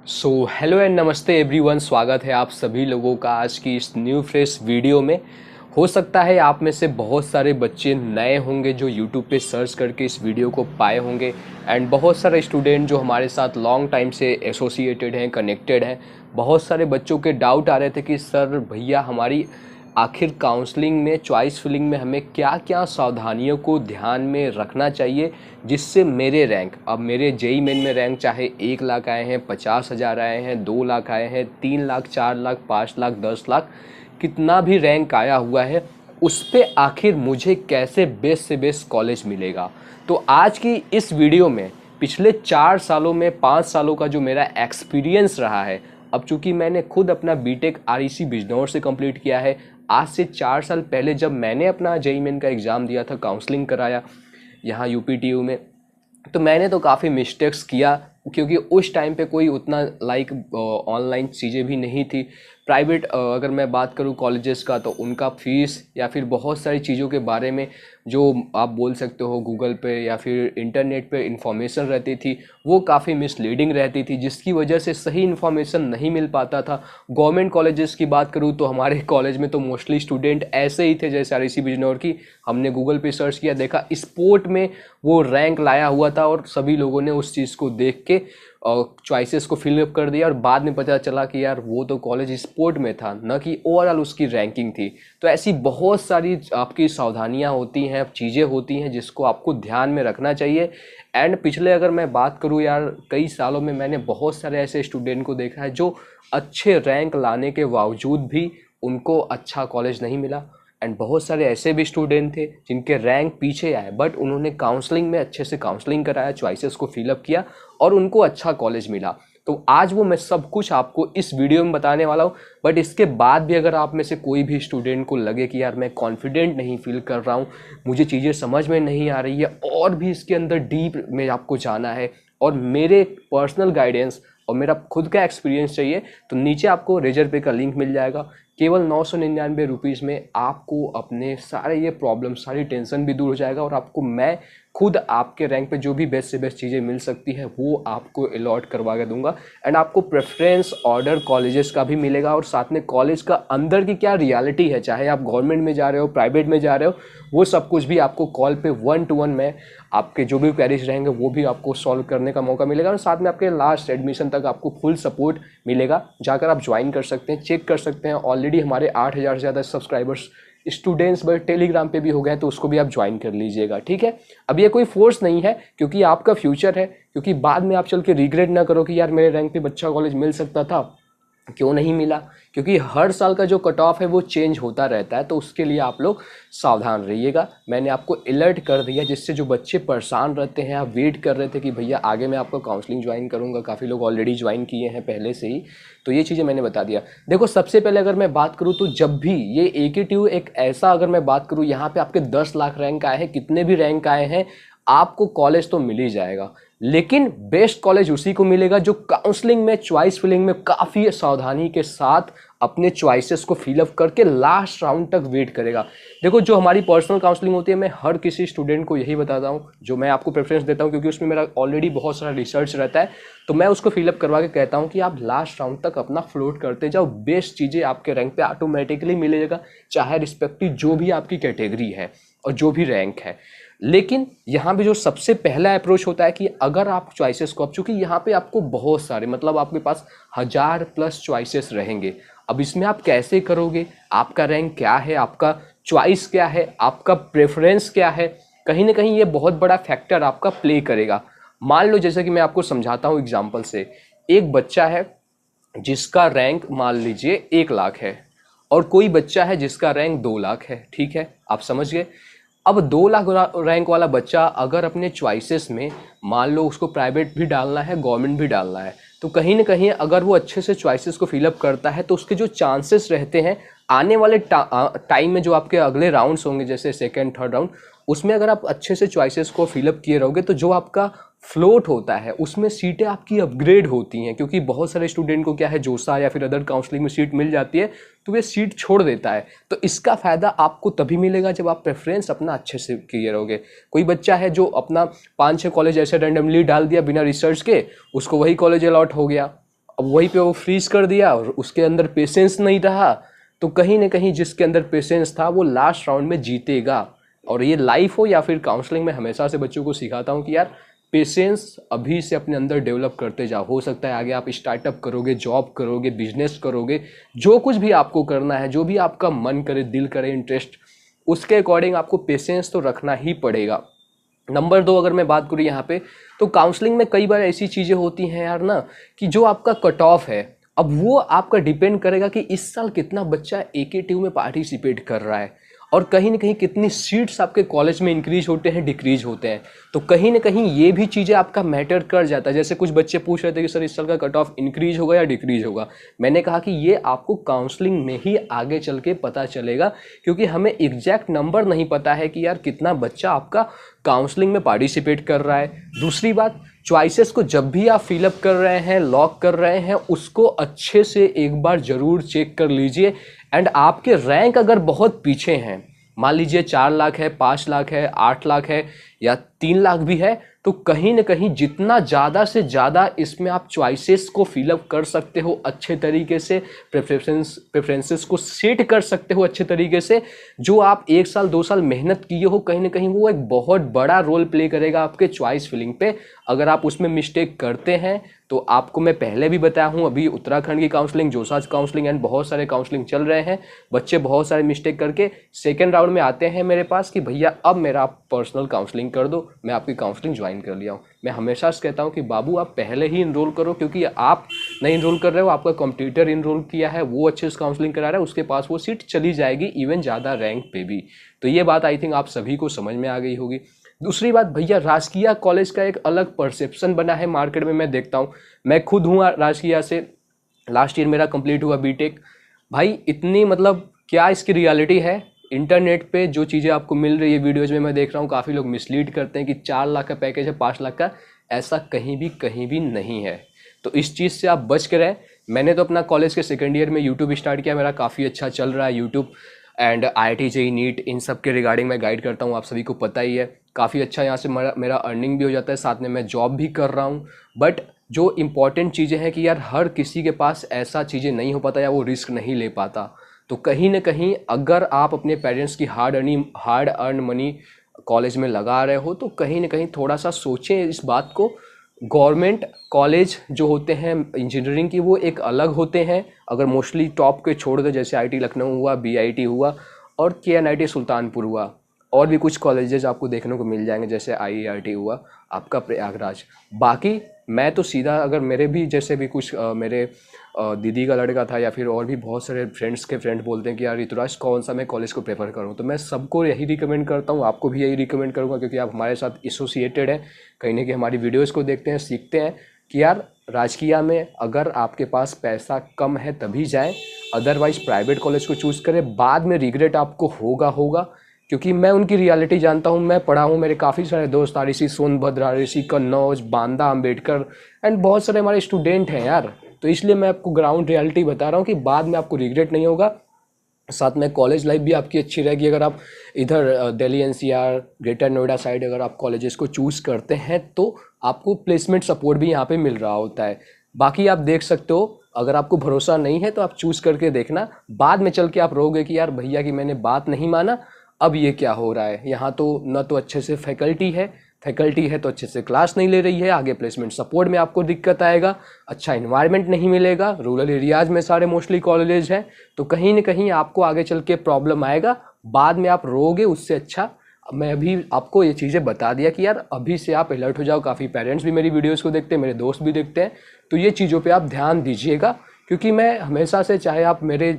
So hello and नमस्ते everyone, स्वागत है आप सभी लोगों का आज की इस न्यू फ्रेश वीडियो में। हो सकता है आप में से बहुत सारे बच्चे नए होंगे जो यूट्यूब पे सर्च करके इस वीडियो को पाए होंगे, एंड बहुत सारे स्टूडेंट जो हमारे साथ लॉन्ग टाइम से एसोसिएटेड हैं, कनेक्टेड हैं। बहुत सारे बच्चों के डाउट आ रहे थे कि सर भैया हमारी आखिर काउंसलिंग में, चॉइस फिलिंग में हमें क्या क्या सावधानियों को ध्यान में रखना चाहिए जिससे मेरे रैंक, अब मेरे जेई मेन में रैंक चाहे 1 लाख आए हैं, 50,000 आए हैं, 2 लाख आए हैं, 3 लाख, 4 लाख, 5 लाख, 10 लाख, कितना भी रैंक आया हुआ है उस पे आखिर मुझे कैसे बेस्ट से बेस्ट कॉलेज मिलेगा। तो आज की इस वीडियो में पिछले 4 सालों में 5 सालों का जो मेरा एक्सपीरियंस रहा है, अब चूंकि मैंने खुद अपना बीटेक आरईसी बिजनौर से कंप्लीट किया है, आज से 4 साल पहले जब मैंने अपना जेईई मेन का एग्ज़ाम दिया था, काउंसलिंग कराया यहाँ यूपीटीयू में, तो मैंने तो काफ़ी मिस्टेक्स किया क्योंकि उस टाइम पे कोई उतना ऑनलाइन चीज़ें भी नहीं थी। प्राइवेट अगर मैं बात करूँ कॉलेजेस का, तो उनका फीस या फिर बहुत सारी चीज़ों के बारे में जो आप बोल सकते हो गूगल पे या फिर इंटरनेट पे इंफॉर्मेशन रहती थी वो काफ़ी मिसलीडिंग रहती थी, जिसकी वजह से सही इन्फॉर्मेशन नहीं मिल पाता था। गवर्नमेंट कॉलेजेस की बात करूँ तो हमारे कॉलेज में तो मोस्टली स्टूडेंट ऐसे ही थे जैसे आरईसी बिजनौर की, हमने गूगल पे सर्च किया, देखा स्पोर्ट में वो रैंक लाया हुआ था और सभी लोगों ने उस चीज़ को देख के और चॉइसेस को फिलअप कर दिया, और बाद में पता चला कि यार वो तो कॉलेज स्पोर्ट में था, न कि ओवरऑल उसकी रैंकिंग थी। तो ऐसी बहुत सारी आपकी सावधानियां होती हैं, चीज़ें होती हैं जिसको आपको ध्यान में रखना चाहिए। एंड पिछले अगर मैं बात करूं यार, कई सालों में मैंने बहुत सारे ऐसे स्टूडेंट को देखा है जो अच्छे रैंक लाने के बावजूद भी उनको अच्छा कॉलेज नहीं मिला, एंड बहुत सारे ऐसे भी स्टूडेंट थे जिनके रैंक पीछे आए बट उन्होंने काउंसलिंग में अच्छे से काउंसलिंग कराया, चॉइसेस को फिलअप किया और उनको अच्छा कॉलेज मिला। तो आज वो मैं सब कुछ आपको इस वीडियो में बताने वाला हूँ। बट इसके बाद भी अगर आप में से कोई भी स्टूडेंट को लगे कि यार मैं कॉन्फिडेंट नहीं फील कर रहा हूँ, मुझे चीज़ें समझ में नहीं आ रही है और भी इसके अंदर डीप में आपको जाना है और मेरे पर्सनल गाइडेंस और मेरा खुद का एक्सपीरियंस चाहिए, तो नीचे आपको रेजर पे का लिंक मिल जाएगा। केवल 999 रुपीज़ में आपको अपने सारे ये प्रॉब्लम, सारी टेंशन भी दूर हो जाएगा और आपको मैं खुद आपके रैंक पे जो भी बेस्ट से बेस्ट चीज़ें मिल सकती है वो आपको अलॉट करवा के दूंगा। एंड आपको प्रेफरेंस ऑर्डर कॉलेजेस का भी मिलेगा और साथ में कॉलेज का अंदर की क्या रियलिटी है, चाहे आप गवर्नमेंट में जा रहे हो, प्राइवेट में जा रहे हो, वो सब कुछ भी आपको कॉल पे 1-to-1 में आपके जो भी क्वेरीज रहेंगे वो भी आपको सॉल्व करने का मौका मिलेगा। और साथ में आपके लास्ट एडमिशन तक आपको फुल सपोर्ट मिलेगा, जाकर आप ज्वाइन कर सकते हैं, चेक कर सकते हैं। ऑलरेडी हमारे 8,000 से ज़्यादा सब्सक्राइबर्स स्टूडेंट्स बट टेलीग्राम पे भी हो गए, तो उसको भी आप ज्वाइन कर लीजिएगा, ठीक है। अब ये कोई फोर्स नहीं है क्योंकि आपका फ्यूचर है, क्योंकि बाद में आप चल के रिग्रेट ना करो कि यार मेरे रैंक पे अच्छा कॉलेज मिल सकता था, क्यों नहीं मिला, क्योंकि हर साल का जो कट ऑफ है वो चेंज होता रहता है। तो उसके लिए आप लोग सावधान रहिएगा। मैंने आपको अलर्ट कर दिया, जिससे जो बच्चे परेशान रहते हैं, आप वेट कर रहे थे कि भैया आगे मैं आपका काउंसलिंग ज्वाइन करूंगा, काफ़ी लोग ऑलरेडी ज्वाइन किए हैं पहले से ही, तो ये चीज़ें मैंने बता दिया। देखो सबसे पहले अगर मैं बात करूँ तो जब भी ये AKTU एक ऐसा, अगर मैं बात करूँ यहाँ पे आपके 10 लाख रैंक आए हैं, कितने भी रैंक आए हैं, आपको कॉलेज तो मिल ही जाएगा, लेकिन बेस्ट कॉलेज उसी को मिलेगा जो काउंसलिंग में, चॉइस फिलिंग में काफ़ी सावधानी के साथ अपने चॉइसेस को फिलअप करके लास्ट राउंड तक वेट करेगा। देखो जो हमारी पर्सनल काउंसलिंग होती है, मैं हर किसी स्टूडेंट को यही बताता हूँ, जो मैं आपको प्रेफरेंस देता हूँ क्योंकि उसमें मेरा ऑलरेडी बहुत सारा रिसर्च रहता है, तो मैं उसको फिलअप करवा के कहता हूँ कि आप लास्ट राउंड तक अपना फ्लोट करते जाओ, बेस्ट चीज़ें आपके रैंक पे ऑटोमेटिकली मिलेगा, चाहे रिस्पेक्टिव जो भी आपकी कैटेगरी है और जो भी रैंक है। लेकिन यहाँ पे जो सबसे पहला अप्रोच होता है कि अगर आप चॉइसेस को, अब चूंकि यहाँ पे आपको बहुत सारे, मतलब आपके पास 1000+ चॉइसेस रहेंगे, अब इसमें आप कैसे करोगे, आपका रैंक क्या है, आपका चॉइस क्या है, आपका प्रेफरेंस क्या है, कहीं ना कहीं ये बहुत बड़ा फैक्टर आपका प्ले करेगा। मान लो जैसे कि मैं आपको समझाता हूँ एग्जाम्पल से, एक बच्चा है जिसका रैंक मान लीजिए 1 लाख है और कोई बच्चा है जिसका रैंक 2 लाख है, ठीक है, आप समझ गए। अब 2 लाख रैंक वाला बच्चा अगर अपने चॉइसेस में, मान लो उसको प्राइवेट भी डालना है, गवर्नमेंट भी डालना है, तो कहीं ना कहीं अगर वो अच्छे से चॉइसेस को फिलअप करता है तो उसके जो चांसेस रहते हैं आने वाले टाइम में, जो आपके अगले राउंड्स होंगे जैसे सेकेंड थर्ड राउंड, उसमें अगर आप अच्छे से चॉइसेस को फिलअप किए रहोगे तो जो आपका फ्लोट होता है उसमें सीटें आपकी अपग्रेड होती हैं। क्योंकि बहुत सारे स्टूडेंट को क्या है, जोसा या फिर अदर काउंसलिंग में सीट मिल जाती है तो वे सीट छोड़ देता है, तो इसका फ़ायदा आपको तभी मिलेगा जब आप प्रेफरेंस अपना अच्छे से किए रहोगे। कोई बच्चा है जो अपना 5-6 कॉलेज ऐसे रैंडमली डाल दिया बिना रिसर्च के, उसको वही कॉलेज अलॉट हो गया, अब वहीं पे वो फ्रीज कर दिया और उसके अंदर पेशेंस नहीं रहा, तो कहीं ना कहीं जिसके अंदर पेशेंस था वो लास्ट राउंड में जीतेगा। और ये लाइफ हो या फिर काउंसलिंग में हमेशा से बच्चों को सिखाता हूँ कि यार पेशेंस अभी से अपने अंदर डेवलप करते जाओ। हो सकता है आगे आप स्टार्टअप करोगे, जॉब करोगे, बिजनेस करोगे, जो कुछ भी आपको करना है, जो भी आपका मन करे, दिल करे, इंटरेस्ट, उसके अकॉर्डिंग आपको पेशेंस तो रखना ही पड़ेगा। नंबर 2 अगर मैं बात करूँ यहाँ पे, तो काउंसलिंग में कई बार ऐसी चीज़ें होती हैं यार ना कि जो आपका कट ऑफ है, अब वो आपका डिपेंड करेगा कि इस साल कितना बच्चा AKTU में पार्टिसिपेट कर रहा है और कहीं ना कहीं कितनी सीट्स आपके कॉलेज में इंक्रीज होते हैं, डिक्रीज होते हैं। तो कहीं ना कहीं ये भी चीज़ें आपका मैटर कर जाता है। जैसे कुछ बच्चे पूछ रहे थे कि सर इस साल का कट ऑफ इंक्रीज होगा या डिक्रीज होगा। मैंने कहा कि ये आपको काउंसलिंग में ही आगे चल के पता चलेगा, क्योंकि हमें एग्जैक्ट नंबर नहीं पता है कि यार कितना बच्चा आपका काउंसलिंग में पार्टिसिपेट कर रहा है। दूसरी बात, चॉइसेस को जब भी आप फिलअप कर रहे हैं, लॉक कर रहे हैं, उसको अच्छे से एक बार ज़रूर चेक कर लीजिए। एंड आपके रैंक अगर बहुत पीछे हैं, मान लीजिए 4 लाख है, 5 लाख है, 8 लाख है या 3 लाख भी है, तो कहीं ना कहीं जितना ज़्यादा से ज़्यादा इसमें आप चॉइसेस को फिलअप कर सकते हो अच्छे तरीके से, प्रेफरेंसेस को सेट कर सकते हो अच्छे तरीके से, जो आप 1 साल 2 साल मेहनत किए हो, कहीं ना कहीं वो एक बहुत बड़ा रोल प्ले करेगा आपके चॉइस फिलिंग पे। अगर आप उसमें मिस्टेक करते हैं तो आपको मैं पहले भी बताया हूँ, अभी उत्तराखंड की काउंसलिंग, जोसाज काउंसलिंग एंड बहुत सारे काउंसलिंग चल रहे हैं, बच्चे बहुत सारे मिस्टेक करके सेकेंड राउंड में आते हैं मेरे पास कि भैया अब मेरा आप पर्सनल काउंसलिंग कर दो, मैं आपकी काउंसलिंग ज्वाइन कर लिया हूँ। मैं हमेशा से कहता हूँ कि बाबू आप पहले ही इनरोल करो, क्योंकि आप नहीं इनरोल कर रहे हो, आपका कॉम्पिटिटर इनरोल किया है, वो अच्छे से काउंसलिंग करा रहा है, उसके पास वो सीट चली जाएगी इवन ज़्यादा रैंक पे भी। तो ये बात आई थिंक आप सभी को समझ में आ गई होगी। दूसरी बात भैया, राजकीय कॉलेज का एक अलग परसेप्शन बना है मार्केट में, मैं देखता हूँ, मैं खुद हूँ राजकीय से, लास्ट ईयर मेरा कंप्लीट हुआ बीटेक। भाई इतनी मतलब क्या इसकी रियलिटी है, इंटरनेट पे जो चीज़ें आपको मिल रही है वीडियोज़ में मैं देख रहा हूँ, काफ़ी लोग मिसलीड करते हैं कि 4 लाख का पैकेज है, 5 लाख का, ऐसा कहीं भी नहीं है। तो इस चीज़ से आप बच के रहें। मैंने तो अपना कॉलेज के सेकेंड ईयर में यूट्यूब स्टार्ट किया, मेरा काफ़ी अच्छा चल रहा है YouTube, and IIT JEE NEET इन सब के रिगार्डिंग मैं गाइड करता हूँ, आप सभी को पता ही है। काफ़ी अच्छा यहाँ से मेरा अर्निंग भी हो जाता है, साथ में मैं जॉब भी कर रहा हूँ। बट जो इम्पॉर्टेंट चीज़ें हैं कि यार हर किसी के पास ऐसा चीज़ें नहीं हो पाता या वो रिस्क नहीं ले पाता। तो कहीं ना कहीं अगर आप अपने पेरेंट्स की हार्ड अर्न मनी कॉलेज में लगा रहे हो, तो कहीं ना कहीं थोड़ा सा सोचें इस बात को। गवर्नमेंट कॉलेज जो होते हैं इंजीनियरिंग की, वो एक अलग होते हैं, अगर मोस्टली टॉप के छोड़ दो, जैसे IIT लखनऊ हुआ, BIT हुआ और KNIT सुल्तानपुर हुआ, और भी कुछ कॉलेजेस आपको देखने को मिल जाएंगे, जैसे IIT हुआ आपका प्रयागराज। बाकी मैं तो सीधा, अगर मेरे भी जैसे भी कुछ मेरे दीदी का लड़का था या फिर और भी बहुत सारे फ्रेंड्स के फ्रेंड बोलते हैं कि यार ऋतुराज कौन सा मैं कॉलेज को प्रेफर करूं, तो मैं सबको यही रिकमेंड करता हूं, आपको भी यही रिकमेंड करूंगा, क्योंकि आप हमारे साथ एसोसिएटेड हैं, कहीं ना कहीं हमारी वीडियोज़ को देखते हैं, सीखते हैं कि यार राजकीय में अगर आपके पास पैसा कम है तभी जाएँ, अदरवाइज़ प्राइवेट कॉलेज को चूज़ करें। बाद में रिग्रेट आपको होगा, क्योंकि मैं उनकी रियलिटी जानता हूँ, मैं पढ़ा हूँ, मेरे काफ़ी सारे दोस्त RIC Sonbhadra, RIC Kannauj, Banda, Ambedkar and बहुत सारे हमारे स्टूडेंट हैं यार। तो इसलिए मैं आपको ग्राउंड रियलिटी बता रहा हूँ कि बाद में आपको रिग्रेट नहीं होगा, साथ में कॉलेज लाइफ भी आपकी अच्छी रहेगी। अगर आप इधर Delhi NCR, greater Noida side अगर आप कॉलेजेस को चूज़ करते हैं तो आपको प्लेसमेंट सपोर्ट भी यहाँ पे मिल रहा होता है। बाकी आप देख सकते हो, अगर आपको भरोसा नहीं है तो आप चूज़ करके देखना, बाद में चल के आप रोगे कि यार भैया की मैंने बात नहीं माना, अब ये क्या हो रहा है। यहाँ तो न तो अच्छे से फैकल्टी है तो अच्छे से क्लास नहीं ले रही है, आगे प्लेसमेंट सपोर्ट में आपको दिक्कत आएगा, अच्छा इन्वायरमेंट नहीं मिलेगा, रूरल एरियाज़ में सारे मोस्टली कॉलेज हैं, तो कहीं ना कहीं आपको आगे चल के प्रॉब्लम आएगा, बाद में आप रोगे। उससे अच्छा मैं अभी आपको ये चीज़ें बता दिया कि यार अभी से आप अलर्ट हो जाओ। काफ़ी पेरेंट्स भी मेरी वीडियोज़ को देखते हैं, मेरे दोस्त भी देखते हैं, तो ये चीज़ों पर आप ध्यान दीजिएगा, क्योंकि मैं हमेशा से, चाहे आप मेरे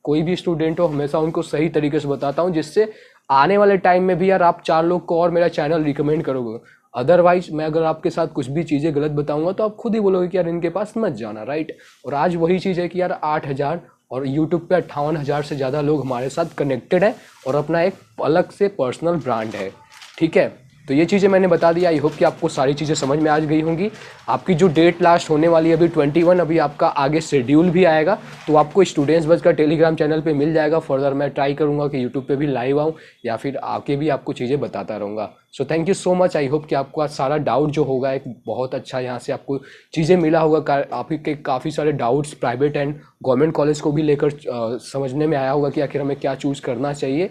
कोई भी स्टूडेंट हो, हमेशा उनको सही तरीके से बताता हूँ, जिससे आने वाले टाइम में भी यार आप 4 लोग को और मेरा चैनल रिकमेंड करोगे। अदरवाइज मैं अगर आपके साथ कुछ भी चीज़ें गलत बताऊंगा तो आप खुद ही बोलोगे कि यार इनके पास मत जाना, राइट। और आज वही चीज़ है कि यार 8,000 और यूट्यूब पे 58,000 से ज़्यादा लोग हमारे साथ कनेक्टेड हैं और अपना एक अलग से पर्सनल ब्रांड है, ठीक है। तो ये चीज़ें मैंने बता दिया। आई होप कि आपको सारी चीज़ें समझ में आ गई होंगी। आपकी जो डेट लास्ट होने वाली है अभी 21, अभी आपका आगे शेड्यूल भी आएगा, तो आपको स्टूडेंट्स बज़ का टेलीग्राम चैनल पे मिल जाएगा। फर्दर मैं ट्राई करूँगा कि यूट्यूब पे भी लाइव आऊँ या फिर आके भी आपको चीज़ें बताता रहूँगा। So thank you so much. I hope कि आपका सारा डाउट जो होगा एक बहुत अच्छा यहाँ से आपको चीज़ें मिला होगा। आपके काफ़ी सारे doubts private and government college को भी लेकर समझने में आया होगा कि आखिर हमें क्या चूज़ करना चाहिए।